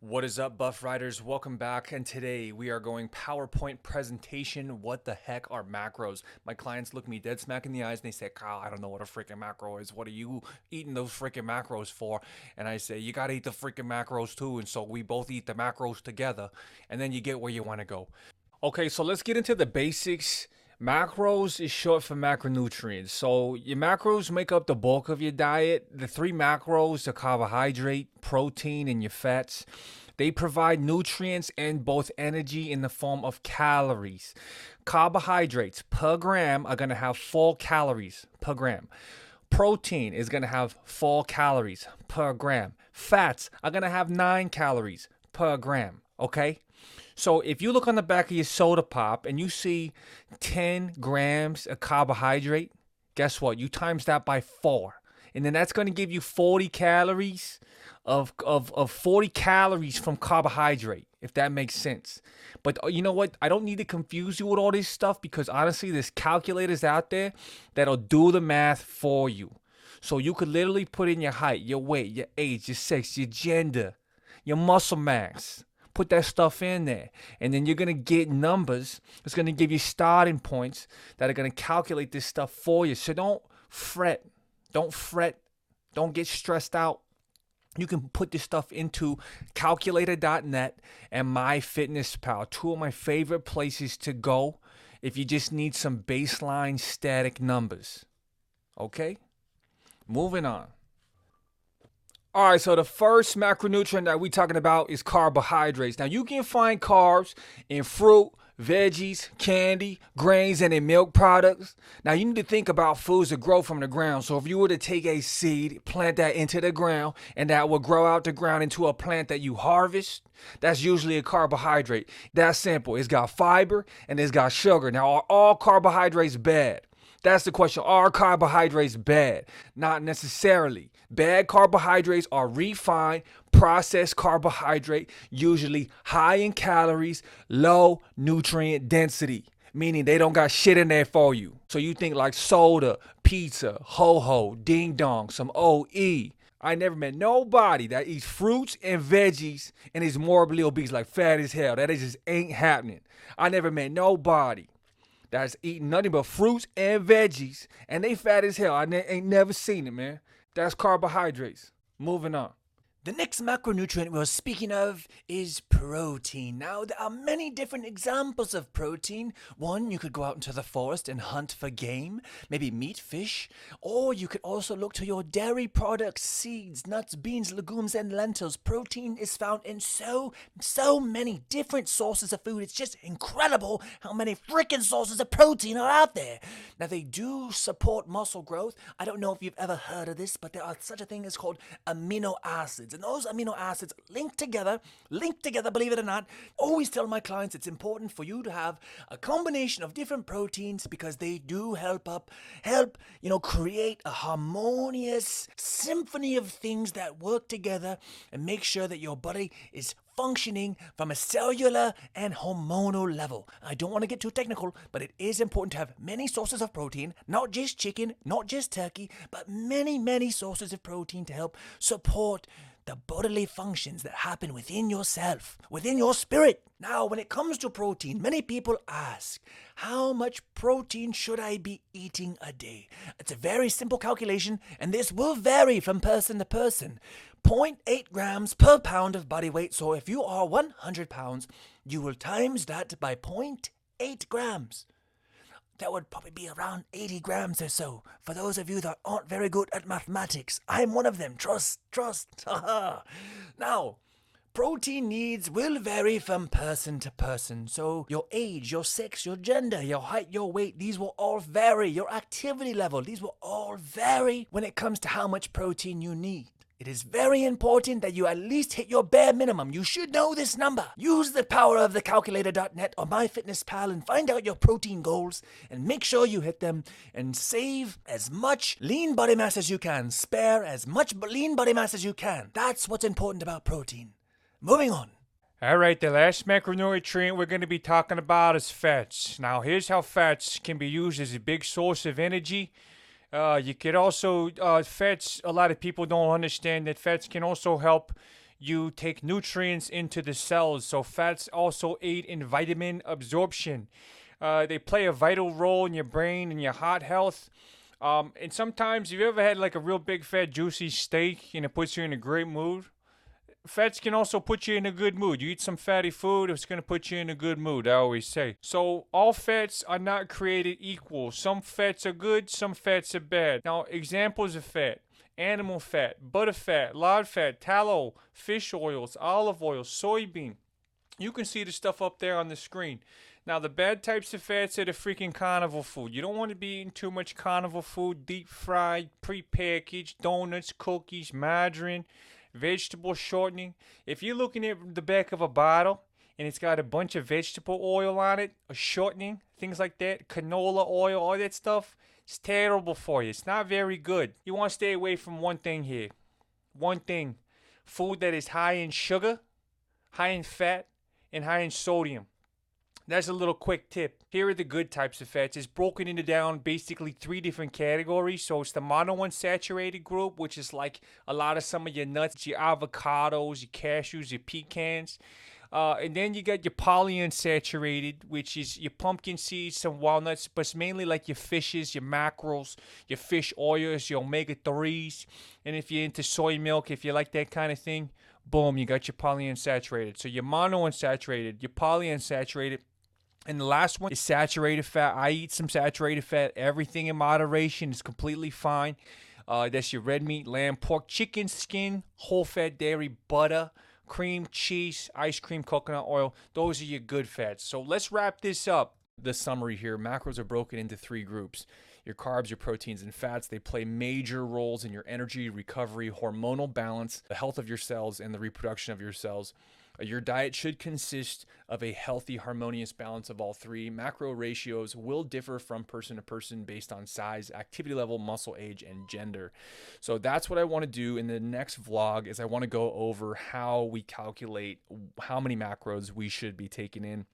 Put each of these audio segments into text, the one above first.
What is up, Buff Riders? Welcome back, and today we are going PowerPoint presentation. What the heck are macros? My clients look me dead smack in the eyes and they say, Kyle, I don't know what a freaking macro is. What are you eating those freaking macros for? And I say, you gotta eat the freaking macros too, and so we both eat the macros together, and then you get where you wanna go. Okay, so let's get into the basics. Macros is short for macronutrients. So your macros make up the bulk of your diet. The three macros, the carbohydrate, protein, and your fats, they provide nutrients and both energy in the form of calories. Carbohydrates per gram are going to have 4 calories per gram. Protein is going to have 4 calories per gram. Fats are going to have 9 calories per gram. Okay? So if you look on the back of your soda pop and you see 10 grams of carbohydrate, guess what? You times that by 4. And then that's going to give you 40 calories of 40 calories from carbohydrate, if that makes sense. But you know what? I don't need to confuse you with all this stuff because honestly, there's calculators out there that'll do the math for you. So you could literally put in your height, your weight, your age, your sex, your gender, your muscle mass. Put that stuff in there, and then you're going to get numbers. It's going to give you starting points that are going to calculate this stuff for you. So don't fret. Don't get stressed out. You can put this stuff into calculator.net and MyFitnessPal, two of my favorite places to go if you just need some baseline static numbers. Okay? Moving on. All right, so the first macronutrient that we're talking about is carbohydrates. Now, you can find carbs in fruit, veggies, candy, grains, and in milk products. Now, you need to think about foods that grow from the ground. So if you were to take a seed, plant that into the ground, and that will grow out the ground into a plant that you harvest, that's usually a carbohydrate. That's simple. It's got fiber and it's got sugar. Now, are all carbohydrates bad? That's the question. Are carbohydrates bad? Not necessarily. Bad carbohydrates are refined, processed carbohydrate, usually high in calories, low nutrient density, meaning they don't got shit in there for you. So you think like soda, pizza, ho-ho, ding-dong, some OE. I never met nobody that eats fruits and veggies and is morbidly obese, like fat as hell. That just ain't happening. I never met nobody that's eating nothing but fruits and veggies, and they fat as hell. I ain't never seen it, man. That's carbohydrates. Moving on. The next macronutrient we're speaking of is protein. Now, there are many different examples of protein. One, you could go out into the forest and hunt for game, maybe meat, fish, or you could also look to your dairy products, seeds, nuts, beans, legumes, and lentils. Protein is found in so many different sources of food. It's just incredible how many freaking sources of protein are out there. Now, they do support muscle growth. I don't know if you've ever heard of this, but there are such a thing as called amino acids. And those amino acids link together, believe it or not. Always tell my clients it's important for you to have a combination of different proteins because they do help create a harmonious symphony of things that work together and make sure that your body is functioning from a cellular and hormonal level. I don't want to get too technical, but it is important to have many sources of protein, not just chicken, not just turkey, but many sources of protein to help support the bodily functions that happen within yourself, within your spirit. Now, when it comes to protein, many people ask, how much protein should I be eating a day? It's a very simple calculation, and this will vary from person to person. 0.8 grams per pound of body weight. So if you are 100 pounds, you will times that by 0.8 grams. That would probably be around 80 grams or so. For those of you that aren't very good at mathematics, I'm one of them. Trust. Now, protein needs will vary from person to person. So your age, your sex, your gender, your height, your weight, these will all vary. Your activity level, these will all vary when it comes to how much protein you need. It is very important that you at least hit your bare minimum. You should know this number. Use the power of the calculator.net or MyFitnessPal and find out your protein goals and make sure you hit them and save as much lean body mass as you can. Spare as much lean body mass as you can. That's what's important about protein. Moving on. All right, the last macronutrient we're going to be talking about is fats. Now, here's how fats can be used as a big source of energy. You could also, fats, a lot of people don't understand that fats can also help you take nutrients into the cells. So fats also aid in vitamin absorption. They play a vital role in your brain and your heart health. And sometimes, if you ever had like a real big, fat, juicy steak and it puts you in a great mood, fats can also put you in a good mood. You eat some fatty food, it's going to put you in a good mood, I always say. So, all fats are not created equal. Some fats are good, some fats are bad. Now, examples of fat: animal fat, butter fat, lard fat, tallow, fish oils, olive oil, soybean. You can see the stuff up there on the screen. Now, the bad types of fats are the freaking carnival food. You don't want to be eating too much carnival food, deep fried, prepackaged, donuts, cookies, margarine, vegetable shortening. If you're looking at the back of a bottle and it's got a bunch of vegetable oil on it, a shortening, things like that, canola oil, all that stuff, it's terrible for you. It's not very good. You want to stay away from one thing here. One thing: food that is high in sugar, high in fat, and high in sodium. That's a little quick tip. Here are the good types of fats. It's broken into down basically 3 different categories. So it's the monounsaturated group, which is like a lot of some of your nuts, your avocados, your cashews, your pecans. And then you got your polyunsaturated, which is your pumpkin seeds, some walnuts, but it's mainly like your fishes, your mackerels, your fish oils, your omega-3s. And if you're into soy milk, if you like that kind of thing, boom, you got your polyunsaturated. So your monounsaturated, your polyunsaturated, and the last one is saturated fat. I eat some saturated fat. Everything in moderation is completely fine. That's your red meat, lamb, pork, chicken skin, whole fat dairy, butter, cream, cheese, ice cream, coconut oil. Those are your good fats. So let's wrap this up. The summary here: macros are broken into 3 groups. Your carbs, your proteins, and fats. They play major roles in your energy, recovery, hormonal balance, the health of your cells, and the reproduction of your cells. Your diet should consist of a healthy, harmonious balance of all 3. Macro ratios will differ from person to person based on size, activity level, muscle age, and gender. So that's what I want to do in the next vlog. Is I want to go over how we calculate how many macros we should be taking in,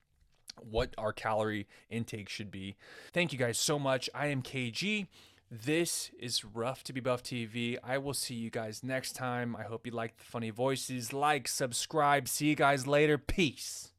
what our calorie intake should be. Thank you guys so much. I am KG. This is Rough to Be Buff TV. I will see you guys next time. I hope you liked the funny voices. Like, subscribe. See you guys later. Peace.